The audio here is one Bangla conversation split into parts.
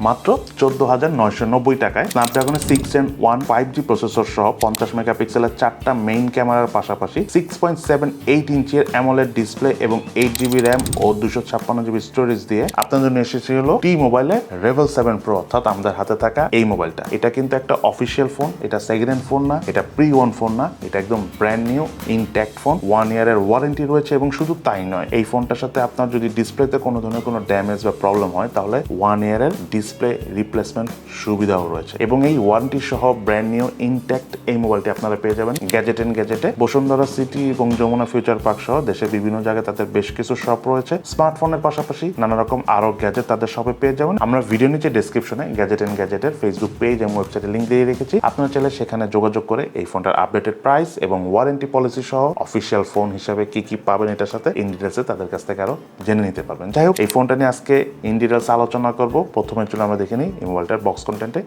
মাত্র 14,990 টাকায় স্ন্যাপড্রাগনের 6 Gen 1 5G প্রসেসর সহ 50 মেগাপিক্সেলের 4টা মেইন ক্যামেরার পাশাপাশি 6.78 ইঞ্চির অ্যামোলেড ডিসপ্লে এবং 8GB র্যাম ও 256GB স্টোরেজ দিয়ে আপনাদের জন্য এসেছিল T-Mobile Revvl 7 Pro, অর্থাৎ আমাদের হাতে থাকা এই মোবাইলটা। এটা কিন্তু একটা অফিসিয়াল ফোন, এটা সেকেন্ড হ্যান্ড ফোন না, এটা প্রি ওয়ান ফোন না, এটা একদম ব্র্যান্ড নিউ ইনট্যাক্ট ফোন। 1 ইয়ারের ওয়ারেন্টি রয়েছে এবং শুধু তাই নয়, এই ফোনটার সাথে আপনার যদি ডিসপ্লেতে কোনো ধরনের কোনো ড্যামেজ বা প্রবলেম হয় তাহলে 1 ইয়ারের ডিসপ্লে রিপ্লেসমেন্ট সুবিধাও রয়েছে এবং এই ওয়ারেন্টি সহ ব্র্যান্ড নিউ ইনট্যাক্ট এই মোবাইলটি আপনারা পেয়ে যাবেন গ্যাজেটে বসুন্ধরা সিটি এবং যমুনা ফিউচার পার্ক সহ দেশের বিভিন্ন জায়গায় তাদের বেশ কিছু শপ রয়েছে। স্মার্টফোনের পাশাপাশি নানা রকম আরো গ্যাজেট তাদের শপে পেয়ে যাবেন। আমরা ভিডিও নিচে ডেসক্রিপশনে গ্যাজেটের ফেসবুক পেজ এবং ওয়েবসাইটে লিংক দিয়ে রেখেছি, আপনারা চাইলে সেখানে যোগাযোগ করে এই ফোনটার আপডেটেড প্রাইস এবং ওয়ারেন্টি পলিসি সহ অফিসিয়াল ফোন হিসেবে কি পাবেন এটার সাথে ইন ডিটেলসে তাদের কাছ থেকে আরো জেনে নিতে পারবেন। যাই হোক, এই ফোনটা নিয়ে আজকে ইন ডিটেলস আলোচনা করব। প্রথমে চলো আমরা দেখে নিই এই মোবাইলটার বক্স কন্টেন্টে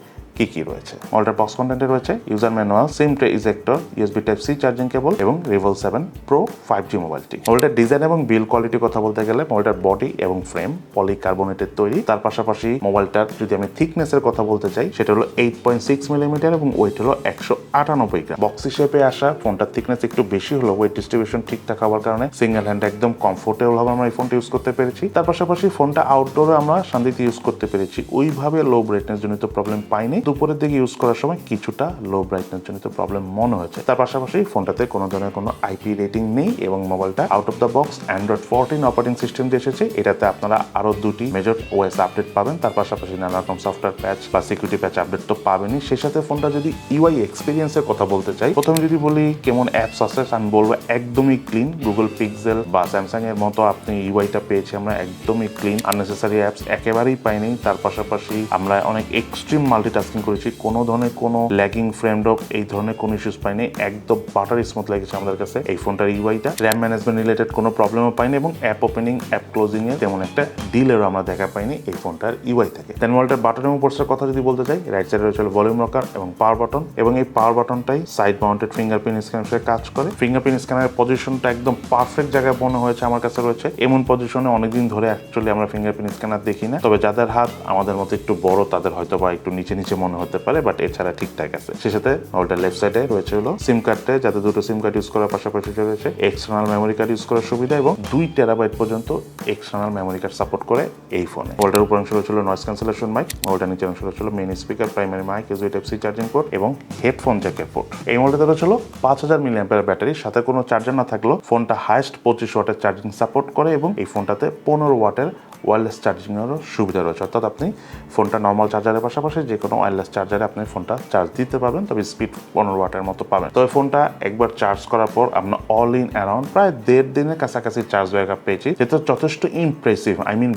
কি রয়েছে। মোবাইলটার বক্স কন্টেন্টে রয়েছে user manual, sim tray ejector, USB type C charging cable এবং Revvl 7 Pro 5G মোবাইলটি। মোবাইলটার ডিজাইন এবং বিল্ড কোয়ালিটির কথা বলতে গেলে মোবাইলটার বডি এবং ফ্রেম পলিকার্বনেটের তৈরি। তার পাশাপাশি মোবাইলটার যদি আমি থিকনেসের কথা বলতে চাই সেটা হলো 8.6 মিলিমিটার এবং ওয়েট হলো 198 গ্রাম। বক্স হিসেবে আসা ফোনটার থিকনেস একটু বেশি হলো, ওয়েট ডিস্ট্রিবিউশন ঠিকঠাক হওয়ার কারণে সিঙ্গেল হ্যান্ড একদম কমফোর্টেবল ভাবে আমরা এই ফোনটা ইউজ করতে পেরেছি। তার পাশাপাশি ফোনটা আউটডোরে আমরা শান্তিতে ইউজ করতে পেরেছি, ওইভাবে লো ব্রাইটনেস জনিত প্রবলেম পাইনি। দুপুরের দিকে ইউজ করার সময় কিছুটা লো ব্রাইটনেস জনিত প্রবলেম মনে হয়েছে। তার পাশাপাশি ফোনটাতে কোনো ধরনের কোনো আইপি রেটিং নেই এবং মোবাইলটা out of the box Android 14 operating system দিয়ে এসেছে। এটাতে আপনারা আরো দুটি মেজর ওএস আপডেট পাবেন, তার পাশাপাশি নানা রকম সফটওয়্যার প্যাচ বা সিকিউরিটি প্যাচ আপডেট তো পাবেনই। সেই সাথে ফোনটা যদি ইউআই এক্সপিরিয়েন্সের কথা বলতে চাই, প্রথমে যদি বলি কেমন অ্যাপস আছে, আমি বলবো একদমই ক্লিন। গুগল পিক্সেল বা স্যামসাং এর মতো আপনি ইউআইটা পেয়েছি আমরা একদমই ক্লিন, আননেসেসারি অ্যাপস একেবারেই পাইনি। তার পাশাপাশি আমরা অনেক এক্সট্রিম মাল্টিটাস্কিং করেছি, কোনো ধরনের কোনো ল্যাগিং ফ্রেম ড্রপ এই ধরনের কোনো ইস্যুস পাইনি, একদম বাটারি স্মুথ লেগেছে আমাদের কাছে এই ফোনটার ইউআইটা। র্যাম ম্যানেজমেন্ট রিলেটেড কোনো প্রবলেমও পাইনি এবং অ্যাপ ওপেনিং অ্যাপ ক্লোজিং এর তেমন একটা ডিলেরও আমরা দেখা পাইনি এই ফোনটার ইউআই থেকে। দেন মোবাইলটার বাটন এবং পোর্টসের কথা যদি বলতে চাই, রাইট সাইডে রয়েছে ভলিউম রকার এবং পাওয়ার বাটন এবং এই পাওয়ার বাটনটাই সাইড মাউন্টেড ফিঙ্গারপ্রিন্ট স্ক্যানার হিসেবে কাজ করে। ফিঙ্গারপ্রিন্ট স্ক্যানারের পজিশনটা একদম পারফেক্ট জায়গায় মনে হয়েছে আমার কাছে রয়েছে। এমন পজিশনে অনেকদিন ধরে অ্যাকচুয়ালি আমরা ফিঙ্গারপ্রিন্ট স্ক্যানার দেখি না, তবে যাদের হাত আমাদের মতো একটু বড় তাদের হয়তো বা একটু নিচে মনে হতে পারে, বাট এছাড়া ঠিকঠাক আছে। সে সাথে মোবাইলটার লেফট সাইডে রয়েছে হলো সিম কার্ডে, যাতে দুটো সিম কার্ড ইউজ করার পাশাপাশি রয়েছে এক্সটার্নাল মেমোরি কার্ড ইউজ করার সুবিধা এবং 2 টেরাবাইট পর্যন্ত এক্সটার্নাল মেমোরি কার্ড সাপোর্ট করে এই ফোনে। মোবাইলটার উপর অংশ রয়েছে নয়েজ ক্যান্সেলেশন মাইক, মোবাইলটার নিচের অংশ রয়েছে main speaker, primary mic, USB type C charging port এবং হেডফোন জ্যাকের পোর্ট। এই মোবাইলটাতে রয়েছে 5000 মিলিঅ্যাম্পিয়ার ব্যাটারি, সাথে কোনো চার্জার না থাকলেও ফোনটা হাইয়েস্ট 25 ওয়াটের চার্জিং সাপোর্ট করে এবং এই ফোনটাতে 15 ওয়াটের ওয়্যারলেস চার্জিংয়েরও সুবিধা রয়েছে, অর্থাৎ আপনি ফোনটা নর্মাল চার্জারের পাশাপাশি যে কোনো ওয়্যারলেস চার্জারে আপনি ফোনটা চার্জ দিতে পারবেন, তবে স্পিড 15 ওয়াটের মতো পাবেন। তবে ফোনটা একবার চার্জ করার পর আমরা অল ইন অ্যারাউন্ড প্রায় 1.5 দিনের কাছাকাছি চার্জ ব্যাকআপ পেয়েছি, যেটা যথেষ্ট ইমপ্রেসিভ।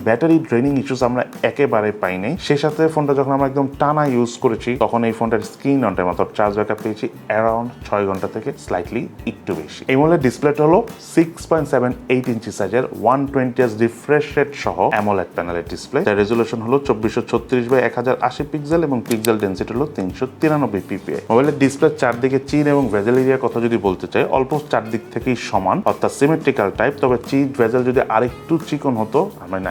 ব্যাটারি ড্রেনিং ইস্যুস আমরা একেবারে পাইনি। সেই সাথে ফোনটা যখন আমরা একদম টানা ইউজ করেছি তখন এই ফোনটার স্ক্রিন অন টাইম অর্থাৎ চার্জ ব্যাকআপ পেয়েছি অ্যারাউন্ড 6 ঘন্টা থেকে স্লাইটলি একটু বেশি। এই মোবাইলের ডিসপ্লেটা হলো 6.78 ইঞ্চি সাইজের 120 রিফ্রেশ রেট সহ অ্যামোলেড প্যানেলের ডিসপ্লে, যার রেজুলেশন হলো 2436x1080 পিক্সেল এবং পিক্সেল ডেনসিটি হলো 393 পিপিআই। মোবাইলের ডিসপ্লে চারদিকে চিন এবং ভেজেল এরিয়ার কথা যদি বলতে চাই, অলমোস্ট চারদিক থেকেই সমান অর্থাৎ সিমেট্রিক্যাল টাইপ, তবে চিন ভেজেল যদি আরেকটু চিকন হতো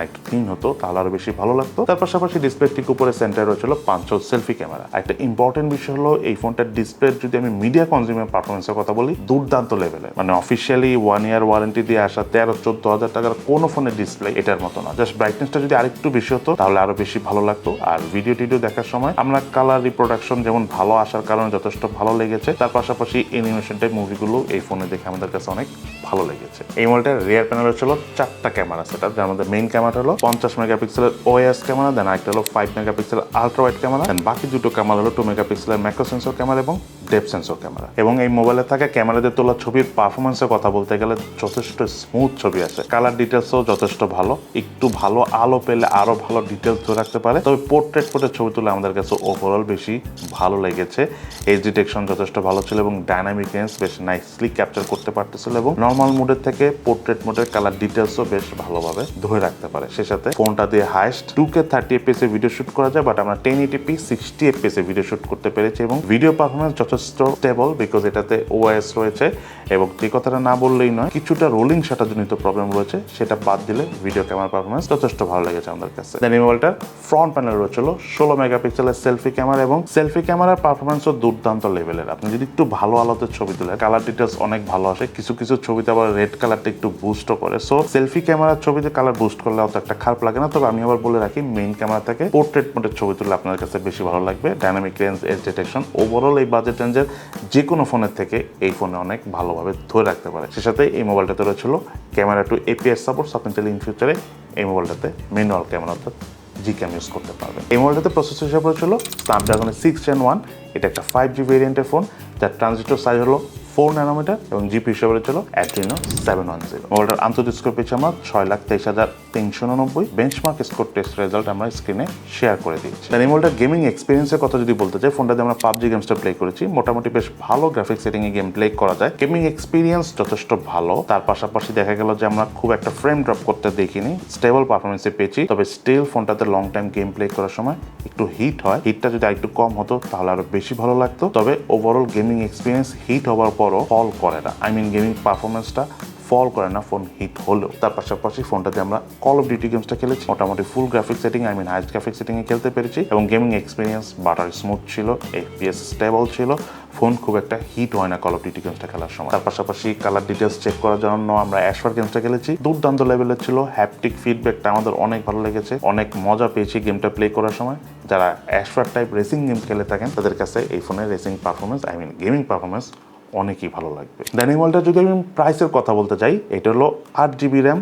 একটু থিন হতো তাহলে আরো বেশি ভালো লাগতো। তার পাশাপাশি ডিসপ্লে ঠিক উপরে সেন্টার রয়েছিল 5 হোল সেলফি ক্যামেরা। একটা ইম্পর্টেন্ট বিষয় হলো এই ফোনটার ডিসপ্লে যদি আমি মিডিয়া কনজিউমার পারফরমেন্সের কথা বলি, দুর্দান্ত লেভেলে, অফিসিয়ালি 1 ইয়ার ওয়ারেন্টি দিয়ে আসা 13-14 হাজার টাকার কোনো ফোনের ডিসপ্লে এটার মতো না। জাস্ট ব্রাইটনেসটা যদি আরেকটু বেশি হতো তাহলে আরো বেশি ভালো লাগতো। আর ভিডিও দেখার সময় আমরা কালার রিপ্রোডাকশন যেমন ভালো আসার কারণে যথেষ্ট ভালো লেগেছে, তার পাশাপাশি অ্যানিমেশন টাইপ মুভিগুলো এই ফোনে দেখে আমাদের কাছে অনেক ভালো লেগেছে। এই মোবাইলটার রিয়ার প্যানেলে ছিল 4টা ক্যামেরা সেটআপ, যার মধ্যে মেইন ক্যামেরা হলো 50 মেগাপিক্সেলের ওএস ক্যামেরা, দেন আরেকটা হলো 5 মেগাপিক্সেলের আলট্রা ওয়াইড ক্যামেরা, দেন বাকি দুটো ক্যামেরা হলো 2 মেগাপিক্সেলের ম্যাক্রো সেন্সর ক্যামেরা এবং ডেপথ সেন্সর ক্যামেরা। এবং এই মোবাইলে থাকা ক্যামেরাদের তোলা ছবির পারফরমেন্সের কথা বলতে গেলে যথেষ্ট স্মুথ ছবি আছে, কালার ডিটেলসও যথেষ্ট ভালো, একটু ভালো আলো পেলে আরো ভালো ডিটেলস ধরে রাখতে পারে। তবে পোর্ট্রেট ছবি তুলে আমাদের কাছে ওভারঅল বেশি ভালো লেগেছে। এজ ডিটেকশন যথেষ্ট ভালো ছিল এবং ডাইনামিক রেঞ্জ বেশ নাইসলি ক্যাপচার করতে পারতেছিল এবং নর্মাল মোডের থেকে পোর্ট্রেট মোডের কালার ডিটেলসও বেশ ভালোভাবে ধরে রাখতে পারে। সে সাথে ফোনটা দিয়ে হাইস্ট 2K 30 fps এ ভিডিও শুট করা যায়, বাট আমরা 1080p 60 fps এ ভিডিও শুট করতে পেরেছি এবং ভিডিও পারফরমেন্স যথেষ্ট যথেষ্ট স্টেবল বিকজ এটাতে ওএস রয়েছে এবং যে কথাটা না বললেই নয়, কিছুটা রোলিং শাটার জনিত প্রবলেম রয়েছে, সেটা বাদ দিলে ভিডিও ক্যামেরা পারফরমেন্স যথেষ্ট ভালো লেগেছে আমাদের কাছে। দেন এই মোবাইলটার ফ্রন্ট প্যানেল রয়েছিল 16 মেগাপিক্সেলের সেলফি ক্যামেরা এবং সেলফি ক্যামেরার পারফরমেন্সও দুর্দান্ত লেভেলের। আপনি যদি একটু ভালো আলোতে ছবি তুলেন, কালার ডিটেলস অনেক ভালো আসে, কিছু কিছু ছবিতে আবার রেড কালারটা একটু বুস্টও করে। সো সেলফি ক্যামেরার ছবিতে কালার বুস্ট করলে অত একটা খারাপ লাগে না। তবে আমি আবার বলে রাখি, মেইন ক্যামেরা থেকে পোর্ট্রেট মোডের ছবি তুললে আপনার কাছে বেশি ভালো লাগবে। Dynamic range, age detection, overall এই বাজেট রেঞ্জের যে কোনো ফোনের থেকে এই ফোনে অনেক ভালোভাবে ধরে রাখতে পারে। সে সাথে এই মোবাইলটাতে রয়েছিল ক্যামেরা টু এপিএস সাপোর্ট। আপনি চাইলে ইন ফিউচারে এই মোবাইলটাতে ম্যানুয়াল ক্যামেরা অর্থাৎ জিক্যাম ইউজ করতে পারবেন। এই মোবাইলটাতে প্রসেসর হিসাবে রয়েছিল স্ন্যাপড্রাগনের 6 Gen 1। এটা একটা 5G ভেরিয়েন্টের ফোন, যার ট্রানজিস্টর সাইজ হলো 4 ন্যানোমিটার এবং জিপি হিসাবে রয়েছিল Adreno 710। মোবাইলটার আন্তর্জাতিক স্কোর পেয়েছে আমরা 6,23,389। বেঞ্চমার্ক স্কোর টেস্ট রেজাল্ট আমরা স্ক্রিনে শেয়ার করে দিচ্ছি। এই মোবাইলটার গেমিং এক্সপিরিয়েন্সের কথা যদি বলতে চাই, ফোনটাতে আমরা পাবজি গেমসটা প্লে করেছি, মোটামুটি বেশ ভালো গ্রাফিক সেটিংয়ে গেম প্লে করা যায়। গেমিং এক্সপিরিয়েন্স যথেষ্ট ভালো। তার পাশাপাশি দেখা গেল যে আমরা খুব একটা ফ্রেম ড্রপ করতে দেখিনি, স্টেবল পারফরমেন্সে পেয়েছি। তবে স্টিল ফোনটাতে লং টাইম গেম প্লে করার সময় একটু হিট হয়। হিটটা যদি একটু কম হতো তাহলে আরো বেশি ভালো লাগতো। তবে ওভারঅল গেমিং এক্সপিরিয়েন্স হিট হওয়ার পরও ফল করে না। গেমিং পারফরমেন্সটা ফল করে না ফোন হিট হলেও। তার পাশাপাশি ফোনটাতে আমরা কল অফ ডিউটি গেমসটা খেলেছি, মোটামুটি ফুল গ্রাফিক সেটিং হাই গ্রাফিক সেটিংয়ে খেলতে পেরেছি এবং গেমিং এক্সপিরিয়েন্স বাটার স্মুথ ছিল, এফপিএস স্টেবল ছিল। ফোন খুব একটা হিট হয় না কল অফ ডিউটি গেমসটা খেলার সময়। তার পাশাপাশি কালার ডিটেলস চেক করার জন্য আমরা অ্যাশওয়ার গেমসটা খেলেছি, দুর্দান্ত লেভেলের ছিল। হ্যাপটিক ফিডব্যাকটা আমাদের অনেক ভালো লেগেছে, অনেক মজা পেয়েছি গেমটা প্লে করার সময়। যারা অ্যাশওয়ার টাইপ রেসিং গেম খেলে থাকেন তাদের কাছে এই ফোনের রেসিং পারফরমেন্স গেমিং পারফরমেন্স অনেকই ভালো লাগবে। দেন এই মোবাইলটা যদি আমি প্রাইসের কথা বলতে চাই, এটা হলো 8GB র্যাম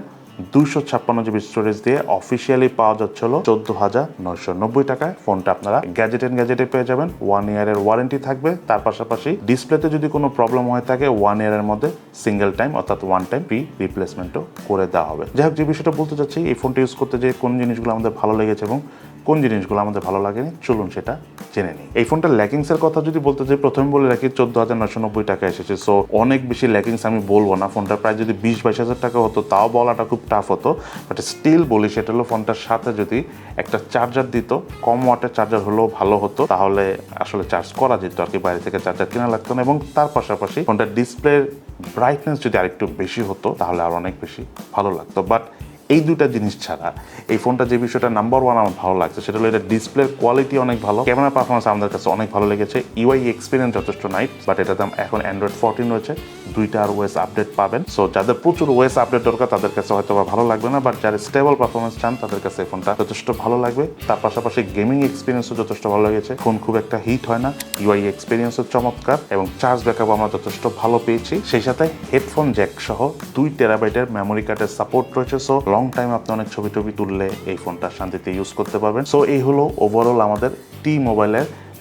256GB স্টোরেজ দিয়ে অফিসিয়ালি পাওয়া যাচ্ছিল 14,990 টাকায়। ফোনটা আপনারা গ্যাজেটে পেয়ে যাবেন, 1 ইয়ারের ওয়ারেন্টি থাকবে। তার পাশাপাশি ডিসপ্লেতে যদি কোনো প্রবলেম হয়ে থাকে 1 ইয়ারের মধ্যে সিঙ্গেল টাইম অর্থাৎ 1 টাইম ফ্রি রিপ্লেসমেন্টও করে দেওয়া হবে। যাই হোক, যে বিষয়টা বলতে চাচ্ছি, এই ফোনটা ইউজ করতে যে কোন জিনিসগুলো আমাদের ভালো লেগেছে এবং কোন জিনিসগুলো আমাদের ভালো লাগেনি, চলুন সেটা জেনে নিই। এই ফোনটার ল্যাকিংসের কথা যদি বলতে চাই, প্রথমে বলে রাখি 14,990 টাকা এসেছে। সো অনেক বেশি ল্যাকিংস আমি বলবো না। ফোনটার প্রায় যদি 20-22 হাজার টাকা হতো তাও বলাটা খুব টাফ হতো, বাট স্টিল বলি সেটা হলো ফোনটার সাথে যদি একটা চার্জার দিত, কম ওয়াটের চার্জার হলেও ভালো হতো, তাহলে আসলে চার্জ করা যেত আর কি, বাইরে থেকে চার্জার কেনা লাগতো না। এবং তার পাশাপাশি ফোনটার ডিসপ্লের ব্রাইটনেস যদি আরেকটু বেশি হতো তাহলে আর অনেক বেশি ভালো লাগতো। বাট এই দুটা জিনিস ছাড়া এই ফোনটা যে বিষয়টা নাম্বার 1 আমার ভালো লাগছে সেটা হলো এটা ডিসপ্লের কোয়ালিটি অনেক ভালো, ক্যামেরা পারফরমেন্স আমাদের কাছে অনেক ভালো লেগেছে। ইউআই এক্সপিরিয়েন্স যথেষ্ট নাইস, বাট এটাতে এখন অ্যান্ড্রয়েড 14 রয়েছে, 2টা আর ওএস আপডেট পাবেন। সো যাদের প্রচুর ওএস আপডেট দরকার তাদের কাছে হয়তো ভালো লাগবে না, বাট যারা স্টেবল পারফরমেন্স চান তাদের কাছে এই ফোনটা যথেষ্ট ভালো লাগবে। তার পাশাপাশি গেমিং এক্সপিরিয়েন্সও যথেষ্ট ভালো লেগেছে, ফোন খুব একটা হিট হয় না, ইউআই এক্সপিরিয়েন্সও চমৎকার এবং চার্জ ব্যাকআপ আমরা যথেষ্ট ভালো পেয়েছি। সেই সাথে হেডফোন জ্যাক সহ 2 টেরাবাইটের মেমোরি কার্ডের সাপোর্ট রয়েছে। সো লং টাইম আপনি অনেক ছবি তুললে এই ফোনটা শান্তিতে ইউজ করতে পারবেন। সো এই হলো ওভারঅল আমাদের T-Mobile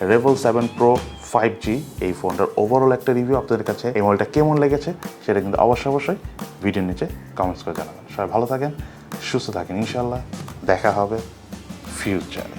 Revvl 7 Pro 5G এই ফোনটার ওভারঅল একটা রিভিউ। আপনাদের কাছে এই মোবাইলটা কেমন লেগেছে সেটা কিন্তু অবশ্যই ভিডিওর নিচে কমেন্টস করে জানাবেন। সবাই ভালো থাকেন, সুস্থ থাকেন, ইনশাল্লাহ দেখা হবে ফিউচারে।